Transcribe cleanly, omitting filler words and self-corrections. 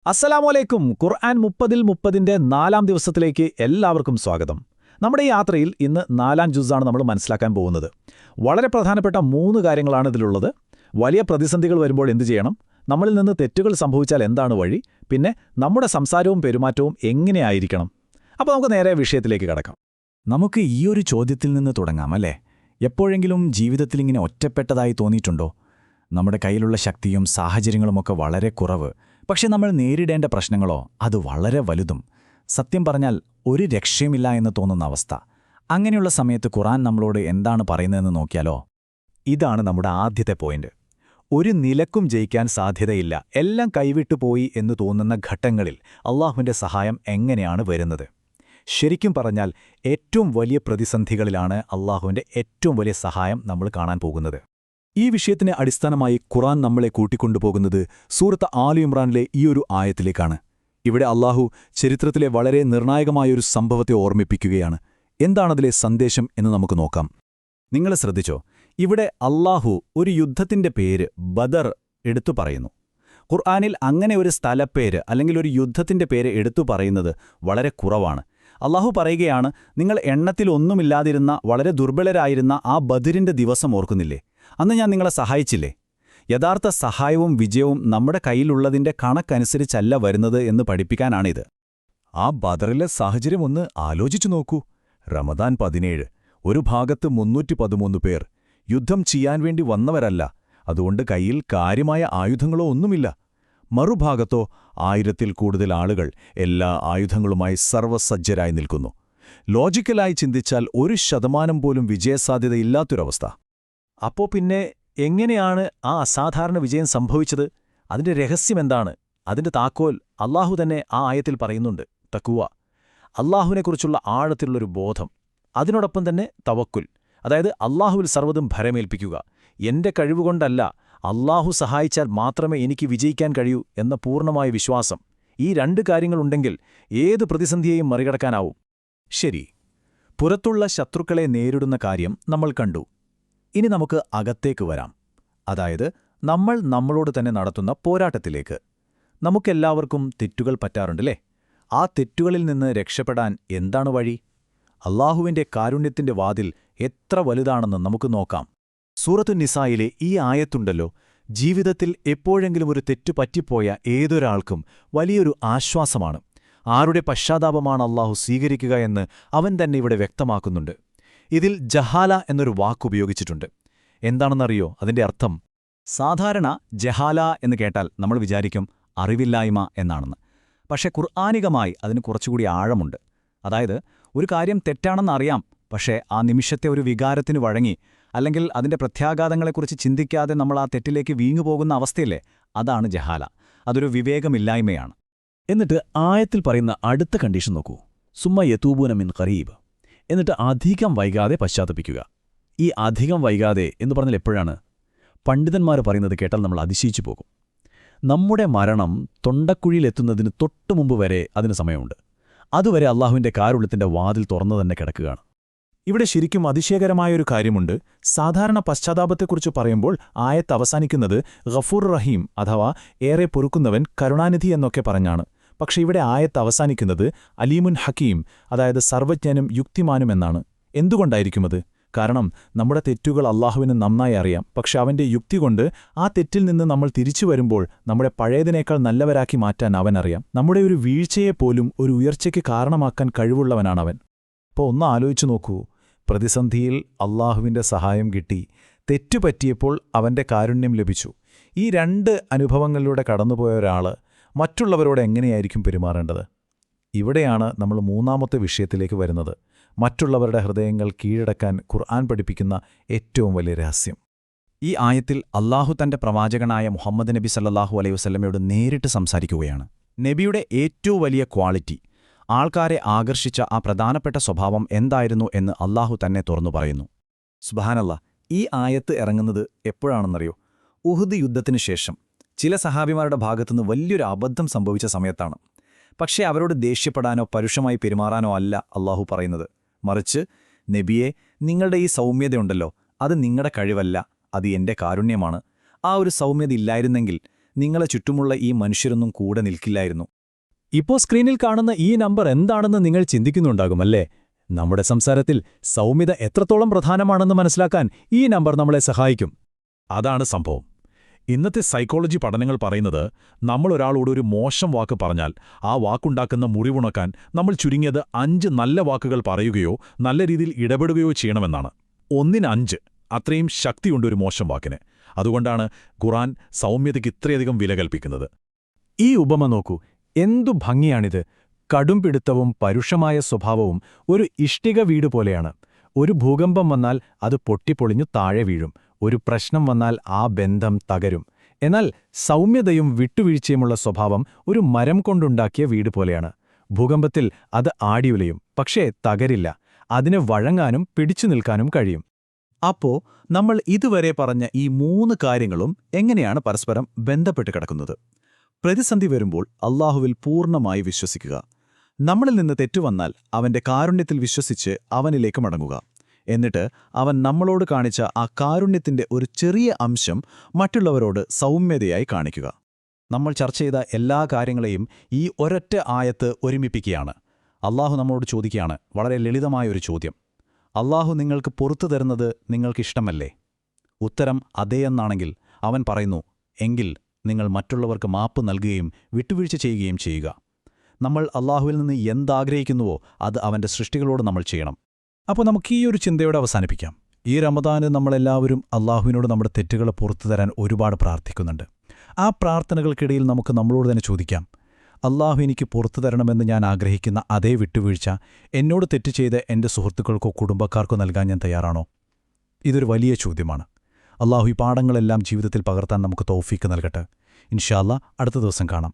അസ്സലാമലൈക്കും. ഖുർആൻ 30-ന്റെ 4-ാം ദിവസത്തിലേക്ക് എല്ലാവർക്കും സ്വാഗതം. നമ്മുടെ ഈ യാത്രയിൽ ഇന്ന് 4-ാം ജുസാണ് നമ്മൾ മനസ്സിലാക്കാൻ പോകുന്നത്. വളരെ പ്രധാനപ്പെട്ട 3 കാര്യങ്ങളാണ് ഇതിലുള്ളത്. വലിയ പ്രതിസന്ധികൾ വരുമ്പോൾ എന്തു ചെയ്യണം, നമ്മളിൽ നിന്ന് തെറ്റുകൾ സംഭവിച്ചാൽ എന്താണ് വഴി, പിന്നെ നമ്മുടെ സംസാരവും പെരുമാറ്റവും എങ്ങനെയായിരിക്കണം. അപ്പോൾ നമുക്ക് നേരെ വിഷയത്തിലേക്ക് കടക്കാം. നമുക്ക് ഈയൊരു ചോദ്യത്തിൽ നിന്ന് തുടങ്ങാം, അല്ലേ? എപ്പോഴെങ്കിലും ജീവിതത്തിലിങ്ങനെ ഒറ്റപ്പെട്ടതായി തോന്നിയിട്ടുണ്ടോ? നമ്മുടെ കയ്യിലുള്ള ശക്തിയും സാഹചര്യങ്ങളുമൊക്കെ വളരെ കുറവ്, പക്ഷെ നമ്മൾ നേരിടേണ്ട പ്രശ്നങ്ങളോ അത് വളരെ വലുതും. സത്യം പറഞ്ഞാൽ ഒരു രക്ഷയുമില്ല എന്ന് തോന്നുന്ന അവസ്ഥ. അങ്ങനെയുള്ള സമയത്ത് ഖുർആൻ നമ്മളോട് എന്താണ് പറയുന്നതെന്ന് നോക്കിയാലോ? ഇതാണ് നമ്മുടെ ആദ്യത്തെ പോയിന്റ്. ഒരു നിലക്കും ജയിക്കാൻ സാധ്യതയില്ല, എല്ലാം കൈവിട്ടുപോയി എന്ന് തോന്നുന്ന ഘട്ടങ്ങളിൽ അള്ളാഹുവിൻ്റെ സഹായം എങ്ങനെയാണ് വരുന്നത്? ശരിക്കും പറഞ്ഞാൽ ഏറ്റവും വലിയ പ്രതിസന്ധികളിലാണ് അള്ളാഹുവിൻ്റെ ഏറ്റവും വലിയ സഹായം നമ്മൾ കാണാൻ പോകുന്നത്. ഈ വിഷയത്തിനെ അടിസ്ഥാനമായി ഖുർആൻ നമ്മളെ കൂട്ടിക്കൊണ്ടുപോകുന്നത് സൂറത്ത് ആലി ഇമ്രാനിലെ ഈയൊരു ആയത്തിലേക്കാണ്. ഇവിടെ അള്ളാഹു ചരിത്രത്തിലെ വളരെ നിർണായകമായൊരു സംഭവത്തെ ഓർമ്മിപ്പിക്കുകയാണ്. എന്താണതിലെ സന്ദേശം എന്ന് നമുക്ക് നോക്കാം. നിങ്ങൾ ശ്രദ്ധിച്ചോ, ഇവിടെ അള്ളാഹു ഒരു യുദ്ധത്തിന്റെ പേര് ബദർ എടുത്തു പറയുന്നു. ഖുർആനിൽ അങ്ങനെ ഒരു സ്ഥലപ്പേര് അല്ലെങ്കിൽ ഒരു യുദ്ധത്തിന്റെ പേര് എടുത്തു പറയുന്നത് വളരെ കുറവാണ്. അള്ളാഹു പറയുകയാണ്, നിങ്ങൾ എണ്ണത്തിൽ ഒന്നുമില്ലാതിരുന്ന വളരെ ദുർബലരായിരുന്ന ആ ബദറിന്റെ ദിവസം ഓർക്കുന്നില്ലേ? അന്ന് ഞാൻ നിങ്ങളെ സഹായിച്ചില്ലേ? യഥാർത്ഥ സഹായവും വിജയവും നമ്മുടെ കയ്യിലുള്ളതിന്റെ കണക്കനുസരിച്ചല്ല വരുന്നത് എന്ന് പഠിപ്പിക്കാനാണിത്. ആ ബദറിലെ സാഹചര്യം ഒന്ന് ആലോചിച്ചു നോക്കൂ. റമദാൻ 17, ഒരു ഭാഗത്ത് 313 പേർ. യുദ്ധം ചെയ്യാൻ വേണ്ടി വന്നവരല്ല, അതുകൊണ്ട് കയ്യിൽ കാര്യമായ ആയുധങ്ങളോ ഒന്നുമില്ല. മറുഭാഗത്തോ 1000-ൽ കൂടുതൽ ആളുകൾ എല്ലാ ആയുധങ്ങളുമായി സർവ്വസജ്ജരായി നിൽക്കുന്നു. ലോജിക്കലായി ചിന്തിച്ചാൽ 1% പോലും വിജയസാധ്യതയില്ലാത്തൊരവസ്ഥ. അപ്പോൾ പിന്നെ എങ്ങനെയാണ് ആ അസാധാരണ വിജയം സംഭവിച്ചത്? അതിന്റെ രഹസ്യമെന്താണ്? അതിന്റെ താക്കോൽ അള്ളാഹു തന്നെ ആ ആയത്തിൽ പറയുന്നുണ്ട്. തഖ്വ, അള്ളാഹുവിനെക്കുറിച്ചുള്ള ആഴത്തിലുള്ളൊരു ബോധം. അതിനോടൊപ്പം തന്നെ തവക്കുൽ, അതായത് അള്ളാഹുവിൽ സർവ്വതും ഭരമേൽപ്പിക്കുക. എന്റെ കഴിവുകൊണ്ടല്ല, അള്ളാഹു സഹായിച്ചാൽ മാത്രമേ എനിക്ക് വിജയിക്കാൻ കഴിയൂ എന്ന പൂർണ്ണമായ വിശ്വാസം. ഈ 2 കാര്യങ്ങളുണ്ടെങ്കിൽ ഏത് പ്രതിസന്ധിയെയും മറികടക്കാനാവും. ശരി, പുറത്തുള്ള ശത്രുക്കളെ നേരിടുന്ന കാര്യം നമ്മൾ കണ്ടു. ഇനി നമുക്ക് അകത്തേക്ക് വരാം. അതായത് നമ്മൾ നമ്മളോട് തന്നെ നടത്തുന്ന പോരാട്ടത്തിലേക്ക്. നമുക്കെല്ലാവർക്കും തെറ്റുകൾ പറ്റാറുണ്ടല്ലേ? ആ തെറ്റുകളിൽ നിന്ന് രക്ഷപ്പെടാൻ എന്താണ് വഴി? അള്ളാഹുവിന്റെ കാരുണ്യത്തിന്റെ വാതിൽ എത്ര വലുതാണെന്ന് നമുക്ക് നോക്കാം. സൂറത്തു നിസായിലെ ഈ ആയത്തുണ്ടല്ലോ, ജീവിതത്തിൽ എപ്പോഴെങ്കിലും ഒരു തെറ്റു പറ്റിപ്പോയ ഏതൊരാൾക്കും വലിയൊരു ആശ്വാസമാണ്. ആരുടെ പശ്ചാത്താപമാണ് അള്ളാഹു സ്വീകരിക്കുക എന്ന് അവൻ തന്നെ ഇവിടെ വ്യക്തമാക്കുന്നുണ്ട്. ഇതിൽ ജഹാല എന്നൊരു വാക്കുപയോഗിച്ചിട്ടുണ്ട്. എന്താണെന്നറിയോ അതിന്റെ അർത്ഥം? സാധാരണ ജഹാല എന്ന് കേട്ടാൽ നമ്മൾ വിചാരിക്കും അറിവില്ലായ്മ എന്നാണെന്ന്. പക്ഷെ ഖുർആനികമായി അതിന് കുറച്ചുകൂടി ആഴമുണ്ട്. അതായത് ഒരു കാര്യം തെറ്റാണെന്നറിയാം, പക്ഷേ ആ നിമിഷത്തെ ഒരു വികാരത്തിന് വഴങ്ങി അല്ലെങ്കിൽ അതിന്റെ പ്രത്യാഘാതങ്ങളെക്കുറിച്ച് ചിന്തിക്കാതെ നമ്മൾ ആ തെറ്റിലേക്ക് വീങ്ങുപോകുന്ന അവസ്ഥയില്ലേ, അതാണ് ജഹാല. അതൊരു വിവേകമില്ലായ്മയാണ്. എന്നിട്ട് ആയത്തിൽ പറയുന്ന അടുത്ത കണ്ടീഷൻ നോക്കൂ, സുമ്മ യതൂബൂന മിൻ ഖരീബ്. എന്നിട്ട് അധികം വൈകാതെ പശ്ചാത്തപിക്കുക. ഈ അധികം വൈകാതെ എന്ന് പറഞ്ഞാൽ എപ്പോഴാണ്? പണ്ഡിതന്മാർ പറയുന്നത് കേട്ടാൽ നമ്മൾ അതിശയിച്ചു പോകും. നമ്മുടെ മരണം തൊണ്ടക്കുഴിയിലെത്തുന്നതിന് തൊട്ടുമുമ്പ് വരെ അതിന് സമയമുണ്ട്. അതുവരെ അള്ളാഹുവിന്റെ കാരുണ്യത്തിന്റെ വാതിൽ തുറന്നു തന്നെ കിടക്കുകയാണ്. ഇവിടെ ശരിക്കും അതിശയകരമായൊരു കാര്യമുണ്ട്. സാധാരണ പശ്ചാത്താപത്തെക്കുറിച്ച് പറയുമ്പോൾ ആയത്ത് അവസാനിക്കുന്നത് ഗഫൂർ റഹീം അഥവാ ഏറെ പൊറുക്കുന്നവൻ, കരുണാനിധി എന്നൊക്കെ പറഞ്ഞാണ്. പക്ഷെ ഇവിടെ ആയത്ത് അവസാനിക്കുന്നത് അലീമുൻ ഹക്കീം, അതായത് സർവജ്ഞനും യുക്തിമാനും എന്നാണ്. എന്തുകൊണ്ടായിരിക്കും അത്? കാരണം നമ്മുടെ തെറ്റുകൾ അള്ളാഹുവിന് നന്നായി അറിയാം. പക്ഷെ അവന്റെ യുക്തി കൊണ്ട് ആ തെറ്റിൽ നിന്ന് നമ്മൾ തിരിച്ചു വരുമ്പോൾ നമ്മുടെ പഴയതിനേക്കാൾ നല്ലവരാക്കി മാറ്റാൻ അവനറിയാം. നമ്മുടെ ഒരു വീഴ്ചയെപ്പോലും ഒരു ഉയർച്ചയ്ക്ക് കാരണമാക്കാൻ കഴിവുള്ളവനാണവൻ. അപ്പോൾ ഒന്ന് ആലോചിച്ചു നോക്കൂ, പ്രതിസന്ധിയിൽ അള്ളാഹുവിന്റെ സഹായം കിട്ടി, തെറ്റുപറ്റിയപ്പോൾ അവന്റെ കാരുണ്യം ലഭിച്ചു. ഈ 2 അനുഭവങ്ങളിലൂടെ കടന്നുപോയ ഒരാള് മറ്റുള്ളവരോട് എങ്ങനെയായിരിക്കും പെരുമാറേണ്ടത്? ഇവിടെയാണ് നമ്മൾ 3-ാമത്തെ വിഷയത്തിലേക്ക് വരുന്നത്. മറ്റുള്ളവരുടെ ഹൃദയങ്ങൾ കീഴടക്കാൻ ഖുർആൻ പഠിപ്പിക്കുന്ന ഏറ്റവും വലിയ രഹസ്യം. ഈ ആയത്തിൽ അള്ളാഹു തന്റെ പ്രവാചകനായ മുഹമ്മദ് നബി സല്ലല്ലാഹു അലൈഹി വസല്ലമയോട് നേരിട്ട് സംസാരിക്കുകയാണ്. നബിയുടെ ഏറ്റവും വലിയ ക്വാളിറ്റി, ആൾക്കാരെ ആകർഷിച്ച ആ പ്രധാനപ്പെട്ട സ്വഭാവം എന്തായിരുന്നു എന്ന് അള്ളാഹു തന്നെ തുറന്നു പറയുന്നു. സുബ്ഹാനല്ലാഹ്, ഈ ആയത്ത് ഇറങ്ങുന്നത് എപ്പോഴാണെന്നറിയോ? ഉഹുദ് യുദ്ധത്തിനു ശേഷം ചില സഹാബിമാരുടെ ഭാഗത്തുനിന്ന് വലിയൊരു അബദ്ധം സംഭവിച്ച സമയത്താണ്. പക്ഷേ അവരോട് ദേഷ്യപ്പെടാനോ പരുഷമായി പെരുമാറാനോ അല്ല അള്ളാഹു പറയുന്നത്. മറിച്ച്, നബിയെ, നിങ്ങളുടെ ഈ സൗമ്യതയുണ്ടല്ലോ, അത് നിങ്ങളുടെ കഴിവല്ല, അത് എന്റെ കാരുണ്യമാണ്. ആ ഒരു സൗമ്യത ഇല്ലായിരുന്നെങ്കിൽ നിങ്ങളെ ചുറ്റുമുള്ള ഈ മനുഷ്യരൊന്നും കൂടെ നിൽക്കില്ലായിരുന്നു. ഇപ്പോൾ സ്ക്രീനിൽ കാണുന്ന ഈ നമ്പർ എന്താണെന്ന് നിങ്ങൾ ചിന്തിക്കുന്നുണ്ടാകുമല്ലേ? നമ്മുടെ സംസാരത്തിൽ സൗമ്യത എത്രത്തോളം പ്രധാനമാണെന്ന് മനസ്സിലാക്കാൻ ഈ നമ്പർ നമ്മളെ സഹായിക്കും. അതാണ് സംഭവം. ഇന്നത്തെ സൈക്കോളജി പഠനങ്ങൾ പറയുന്നത് നമ്മളൊരാളോട് ഒരു മോശം വാക്ക് പറഞ്ഞാൽ ആ വാക്കുണ്ടാക്കുന്ന മുറിവുണക്കാൻ നമ്മൾ ചുരുങ്ങിയത് 5 നല്ല വാക്കുകൾ പറയുകയോ നല്ല രീതിയിൽ ഇടപെടുകയോ ചെയ്യണമെന്നാണ്. 1 ന് 5 അത്രയും ശക്തിയുണ്ട് ഒരു മോശം വാക്കിന്. അതുകൊണ്ടാണ് ഖുർആൻ സൗമ്യതയ്ക്ക് ഇത്രയധികം വില കൽപ്പിക്കുന്നത്. ഈ ഉപമ നോക്കൂ, എന്തു ഭംഗിയാണിത്! കടുംപിടുത്തവും പരുഷമായ സ്വഭാവവും ഒരു ഇഷ്ടിക വീട് പോലെയാണ്. ഒരു ഭൂകമ്പം വന്നാൽ അത് പൊട്ടിപ്പൊളിഞ്ഞു താഴെ വീഴും. ഒരു പ്രശ്നം വന്നാൽ ആ ബന്ധം തകരും. എന്നാൽ സൗമ്യതയും വിട്ടുവീഴ്ചയുമുള്ള സ്വഭാവം ഒരു മരം കൊണ്ടുണ്ടാക്കിയ വീട് പോലെയാണ്. ഭൂകമ്പത്തിൽ അത് ആടിയുലയും, പക്ഷേ തകരില്ല. അതിന് വഴങ്ങാനും പിടിച്ചു നിൽക്കാനും കഴിയും. അപ്പോ നമ്മൾ ഇതുവരെ പറഞ്ഞ ഈ 3 കാര്യങ്ങളും എങ്ങനെയാണ് പരസ്പരം ബന്ധപ്പെട്ട് കിടക്കുന്നത്? പ്രതിസന്ധി വരുമ്പോൾ അല്ലാഹുവിൽ പൂർണ്ണമായി വിശ്വസിക്കുക. നമ്മളിൽ നിന്ന് തെറ്റുവന്നാൽ അവന്റെ കാരുണ്യത്തിൽ വിശ്വസിച്ച് അവനിലേക്ക് മടങ്ങുക. എന്നിട്ട് അവൻ നമ്മളോട് കാണിച്ച ആ കാരുണ്യത്തിന്റെ ഒരു ചെറിയ അംശം മറ്റുള്ളവരോട് സൗമ്യതയായി കാണിക്കുക. നമ്മൾ ചർച്ച ചെയ്ത എല്ലാ കാര്യങ്ങളെയും ഈ ഒരൊറ്റ ആയത്ത് ഒരുമിപ്പിക്കുകയാണ്. അല്ലാഹു നമ്മളോട് ചോദിക്കുകയാണ് വളരെ ലളിതമായൊരു ചോദ്യം. അല്ലാഹു നിങ്ങൾക്ക് പുറത്തു തരുന്നത് നിങ്ങൾക്കിഷ്ടമല്ലേ? ഉത്തരം അതേയെന്നാണെങ്കിൽ അവൻ പറയുന്നു, എങ്കിൽ നിങ്ങൾ മറ്റുള്ളവർക്ക് മാപ്പ് നൽകുകയും വിട്ടുവീഴ്ച ചെയ്യുകയും ചെയ്യുക. നമ്മൾ അല്ലാഹുവിൽ നിന്ന് എന്താഗ്രഹിക്കുന്നുവോ അത് അവന്റെ സൃഷ്ടികളോട് നമ്മൾ ചെയ്യണം. അപ്പോൾ നമുക്ക് ഈ ഒരു ചിന്തയോടെ അവസാനിപ്പിക്കാം. ഈ റമദാന് നമ്മളെല്ലാവരും അല്ലാഹുവിനോട് നമ്മുടെ തെറ്റുകൾ പുറത്തു തരാൻ ഒരുപാട് പ്രാർത്ഥിക്കുന്നുണ്ട്. ആ പ്രാർത്ഥനകൾക്കിടയിൽ നമുക്ക് നമ്മളോട് തന്നെ ചോദിക്കാം, അല്ലാഹു എനിക്ക് പുറത്തു തരണമെന്ന് ഞാൻ ആഗ്രഹിക്കുന്ന അതേ വിട്ടുവീഴ്ച എന്നോട് തെറ്റ് ചെയ്ത് എൻ്റെ സുഹൃത്തുക്കൾക്കോ കുടുംബക്കാർക്കോ നൽകാൻ ഞാൻ തയ്യാറാണോ? ഇതൊരു വലിയ ചോദ്യമാണ്. അല്ലാഹു ഈ പാഠങ്ങളെല്ലാം ജീവിതത്തിൽ പകർത്താൻ നമുക്ക് തൗഫീക്ക് നൽകട്ടെ. ഇൻഷാ അല്ലാഹ് അടുത്ത ദിവസം കാണാം.